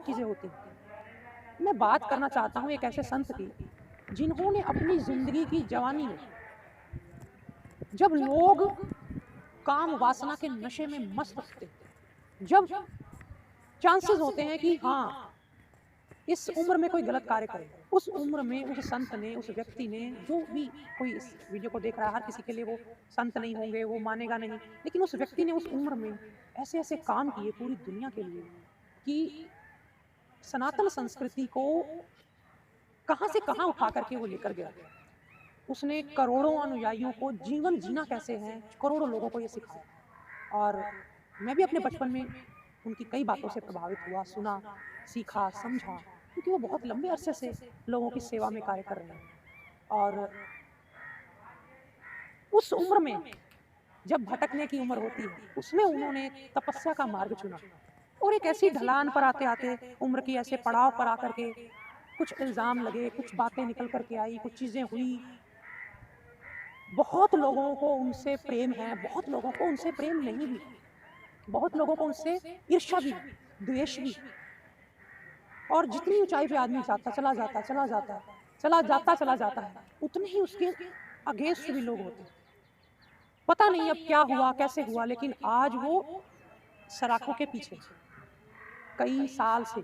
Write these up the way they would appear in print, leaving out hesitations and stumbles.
चीज़ें होती हैं। मैं बात करना चाहता हूँ एक ऐसे संत की, जिन्होंने अपनी ज़िंदगी की जवानी में, जब लोग काम वासना के नशे में मस्त होते हैं, जब चांसेस होते हैं कि हाँ, इस उम्र में कोई गलत कार्य करे, उस उम्र में उस संत ने, उस व्यक्ति ने, जो भी कोई इस वीडियो को देख रहा है, हर किसी के लिए वो संत नहीं होंगे, वो मानेगा नहीं, लेकिन उस व्यक्ति ने उस उम्र में ऐसे-ऐसे काम किए पूरी दुनिया के लिए कि सनातन संस्कृति को कहाँ से कहाँ उठा करके वो लेकर गया। उसने करोड़ों अनुयायियों को जीवन जीना कैसे है, करोड़ों लोगों को ये सिखाया। और मैं भी अपने बचपन में उनकी कई बातों से प्रभावित हुआ, सुना, सीखा, समझा, क्योंकि वो बहुत लंबे अरसे से लोगों की सेवा में कार्य कर रहे हैं। और उस उम्र में, जब भटकने की उम्र होती है, उसमें उन्होंने तपस्या का मार्ग चुना और एक ऐसी ढलान पर आते-आते, उम्र की ऐसे पड़ाव पर आकर के कुछ इल्ज़ाम लगे, कुछ बातें निकल कर के आई, कुछ चीज़ें हुई। बहुत लोगों को उनसे प्रेम है, बहुत लोगों को उनसे प्रेम नहीं भी। बहुत लोगों को उनसे ईर्ष्या भी, द्वेष भी। और जितनी ऊँचाई पे आदमी जाता चला जाता, चला जाता है, चला जाता चला जाता है, उतने ही उसके अगेंस्ट भी लोग होते हैं। पता नहीं अब क्या हुआ, कैसे हुआ, लेकिन आज वो सलाखों के पीछे कई साल से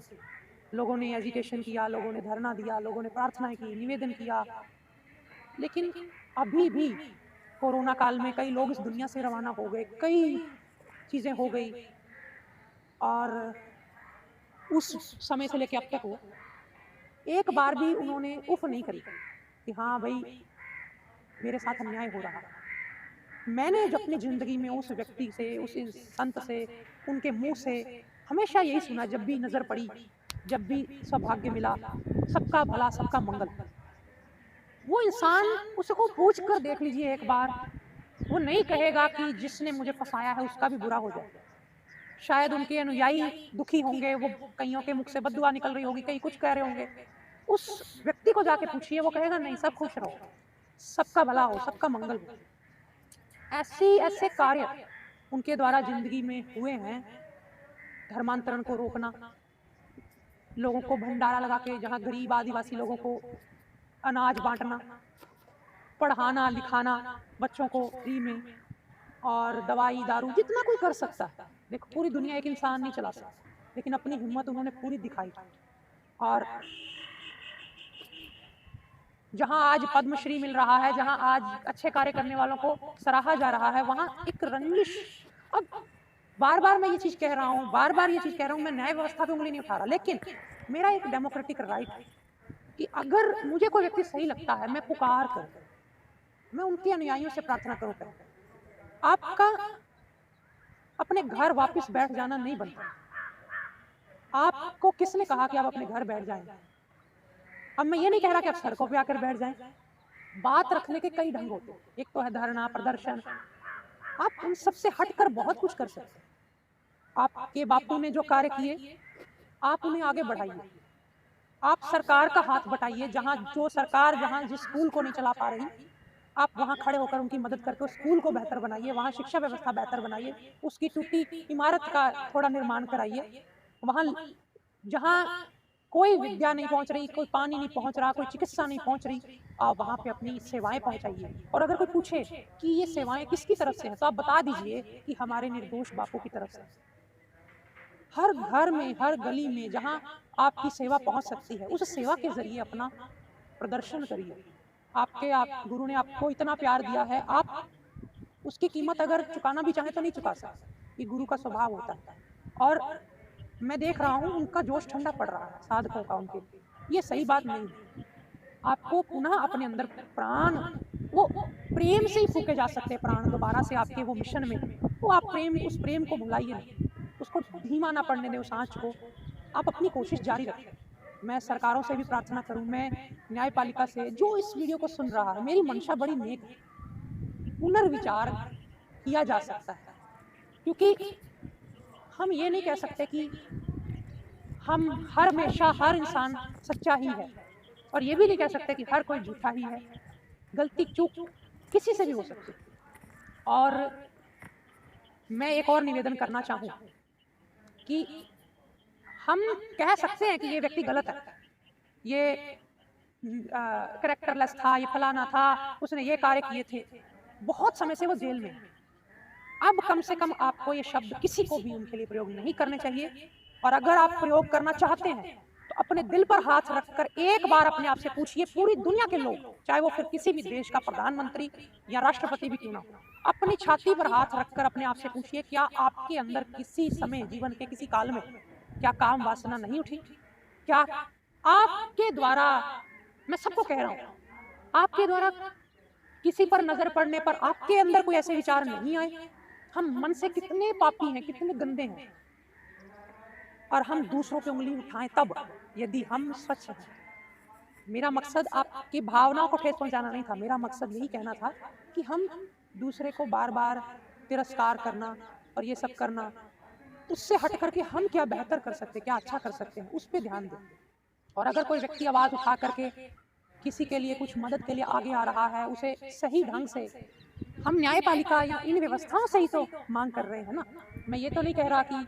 लोगों ने एजिटेशन किया, लोगों ने धरना दिया, लोगों ने प्रार्थनाएँ की, निवेदन किया, लेकिन अभी भी कोरोना काल में कई लोग इस दुनिया से रवाना हो गए, कई चीज़ें हो गई। और उस समय से लेके अब तक वो एक बार भी उन्होंने उफ़ नहीं करी कि हाँ भई, मेरे साथ अन्याय हो रहा है। मैंने जब अपनी ज़िंदगी में उस व्यक्ति से, उस संत से, उनके मुँह से हमेशा यही सुना, जब भी नज़र पड़ी, जब भी सौभाग्य मिला, सबका भला, सबका मंगल। वो इंसान, उसको पूछ कर देख लीजिए एक बार, वो नहीं कहेगा कि जिसने मुझे फँसाया है उसका भी बुरा हो जाए। शायद उनके अनुयायी दुखी होंगे, वो कइयों के मुख से बद्दुआ निकल रही होगी, कई कुछ कह रहे होंगे। उस व्यक्ति को जाके पूछिए, वो कहेगा नहीं, सब खुश रहो, सबका भला हो, सबका मंगल हो। ऐसे कार्य उनके द्वारा ज़िंदगी में हुए हैं। धर्मांतरण को रोकना, लोगों को भंडारा लगा के जहाँ गरीब आदिवासी लोगों को अनाज बाँटना, पढ़ाना-लिखाना बच्चों को फ्री में, और दवाई, दारू जितना कोई कर सकता है। देखो, पूरी दुनिया एक इंसान नहीं चला सकता, लेकिन अपनी हिम्मत उन्होंने पूरी दिखाई। और जहाँ आज पद्मश्री मिल रहा है, जहाँ आज अच्छे कार्य करने वालों को सराहा जा रहा है, वहाँ एक रंजिश। अब बार-बार मैं ये चीज़ कह रहा हूँ, बार-बार ये चीज़ कह रहा हूँ, मैं न्याय व्यवस्था पे उँगली नहीं उठा रहा, लेकिन मेरा एक डेमोक्रेटिक राइट है कि अगर मुझे कोई व्यक्ति सही लगता है, मैं पुकार करूँ, मैं उनके अनुयायियों से प्रार्थना करूँ पहले। आपका अपने घर वापस बैठ जाना नहीं बनता। आपको किसने कहा कि आप अपने घर बैठ जाएँ? अब मैं ये नहीं कह रहा कि आप सड़कों पे आकर बैठ जाएँ। बात रखने के कई ढंग होते हैं। एक तो है धरना, प्रदर्शन। आप उन सब से हटकर बहुत कुछ कर सकते हैं। आपके बापू ने जो कार्य किए, आप उन्हें आगे बढ़ाइए। आप सरकार का हाथ बटाइए, जहाँ जो सरकार जहाँ जिस स्कूल को नहीं चला पा रही, आप वहाँ खड़े होकर उनकी मदद करके उस स्कूल को बेहतर बनाइए, वहाँ शिक्षा व्यवस्था बेहतर बनाइए, उसकी टूटी इमारत का थोड़ा निर्माण कराइए। वहाँ जहाँ कोई विद्या नहीं पहुँच रही, कोई पानी नहीं पहुँच रहा, कोई चिकित्सा नहीं पहुँच रही, आप वहाँ पे अपनी सेवाएँ पहुँचाइए। और अगर कोई पूछे कि ये सेवाएँ किसकी तरफ से हैं, तो आप बता दीजिए कि हमारे निर्दोष बापू की तरफ से। हर घर में, हर गली में जहाँ आपकी सेवा पहुँच सकती है, उस सेवा के ज़रिए अपना प्रदर्शन करिए। आप गुरु ने आपको इतना प्यार दिया है, आप उसकी कीमत अगर चुकाना भी चाहें तो नहीं चुका सकते। ये गुरु का स्वभाव होता है। और मैं देख रहा हूँ उनका जोश ठंडा पड़ रहा है, साधकों का उनके लिए। ये सही बात नहीं है। आपको पुनः अपने अंदर प्राण, वो प्रेम से ही फूँके जा सकते हैं प्राण दोबारा से आपके वो मिशन में। तो आप उस प्रेम को भुलाइए नहीं, उसको धीमा ना पड़ने दें उस आँच को। आप अपनी कोशिश जारी रखें। मैं सरकारों से भी प्रार्थना करूँ, मैं न्यायपालिका से, जो इस वीडियो को सुन रहा है, मेरी मंशा बड़ी नेक है। पुनर्विचार किया जा सकता है, क्योंकि हम ये नहीं कह सकते कि हम हर हमेशा हर इंसान सच्चा ही है, और ये भी नहीं कह सकते कि हर कोई झूठा ही है। गलती चूक किसी से भी हो सकती है। और मैं एक और निवेदन करना चाहूँ कि हम कह सकते हैं कि ये व्यक्ति गलत है, ये कैरेक्टरलेस था, ये फलाना था, उसने ये कार्य किए थे। बहुत समय से वो जेल में है। अब कम से कम आपको ये शब्द किसी को भी उनके लिए प्रयोग नहीं करने चाहिए। और अगर आप प्रयोग करना चाहते हैं तो अपने दिल पर हाथ रखकर एक बार अपने आप से पूछिए, पूरी दुनिया के लोग, चाहे वो फिर किसी भी देश का प्रधानमंत्री या राष्ट्रपति भी क्यों ना हो, अपनी छाती पर हाथ रखकर अपने आप से पूछिए, क्या आपके अंदर किसी समय जीवन के किसी काल में क्या काम वासना नहीं उठी? क्या आपके द्वारा, मैं सबको कह रहा हूं, आपके द्वारा किसी पर नजर पड़ने पर आपके अंदर कोई ऐसे विचार नहीं आए? हम मन से कितने पापी हैं, कितने गंदे हैं, और हम दूसरों पे उंगली उठाएं तब, यदि हम स्वच्छ हैं। मेरा मकसद आपकी भावनाओं को ठेस पहुंचाना नहीं था, मेरा मकसद यही कहना था कि हम दूसरे को बार बार तिरस्कार करना और ये सब करना, उससे हट करके हम क्या बेहतर कर सकते हैं, क्या अच्छा कर सकते हैं, उस पर ध्यान दें। और अगर कोई व्यक्ति आवाज उठा करके किसी के लिए कुछ मदद के लिए आगे आ रहा है, उसे सही ढंग से, हम न्यायपालिका या इन व्यवस्थाओं से ही तो मांग कर रहे हैं ना। मैं ये तो नहीं कह रहा कि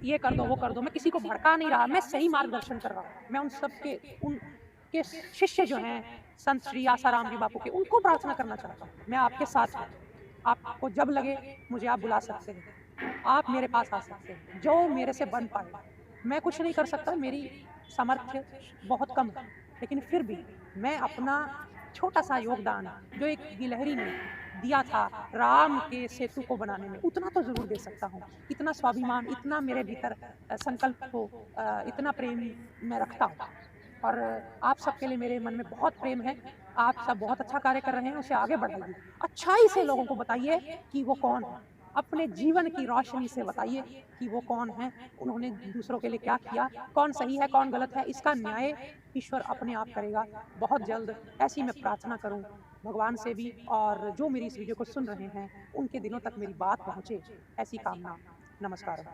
ये कर दो वो कर दो, मैं किसी को भड़का नहीं रहा, मैं सही मार्गदर्शन कर रहा हूँ। मैं उन सबके, उनके शिष्य जो हैं संत श्री आसाराम जी बापू के, उनको प्रार्थना करना चाहता हूँ। मैं आपके साथ हूँ, आपको जब लगे मुझे आप बुला सकते हैं, आप मेरे पास आ सकते हैं, जो मेरे से बन पाए। मैं कुछ नहीं कर सकता, मेरी सामर्थ्य बहुत कम है, लेकिन फिर भी मैं अपना छोटा सा योगदान जो एक गिलहरी ने दिया था राम के सेतु को बनाने में, उतना तो जरूर दे सकता हूँ। इतना स्वाभिमान, इतना मेरे भीतर संकल्प को, इतना प्रेम मैं रखता हूँ। और आप सबके लिए मेरे मन में बहुत प्रेम है। आप सब बहुत अच्छा कार्य कर रहे हैं, उसे आगे बढ़ाइए, अच्छाई से लोगों को बताइए कि वो कौन है, अपने जीवन की रोशनी से बताइए कि वो कौन है, उन्होंने दूसरों के लिए क्या किया, कौन सही है कौन गलत है, इसका न्याय ईश्वर अपने आप करेगा बहुत जल्द। ऐसी मैं प्रार्थना करूं भगवान से भी, और जो मेरी इस वीडियो को सुन रहे हैं उनके दिलों तक मेरी बात पहुंचे, ऐसी कामना। नमस्कार।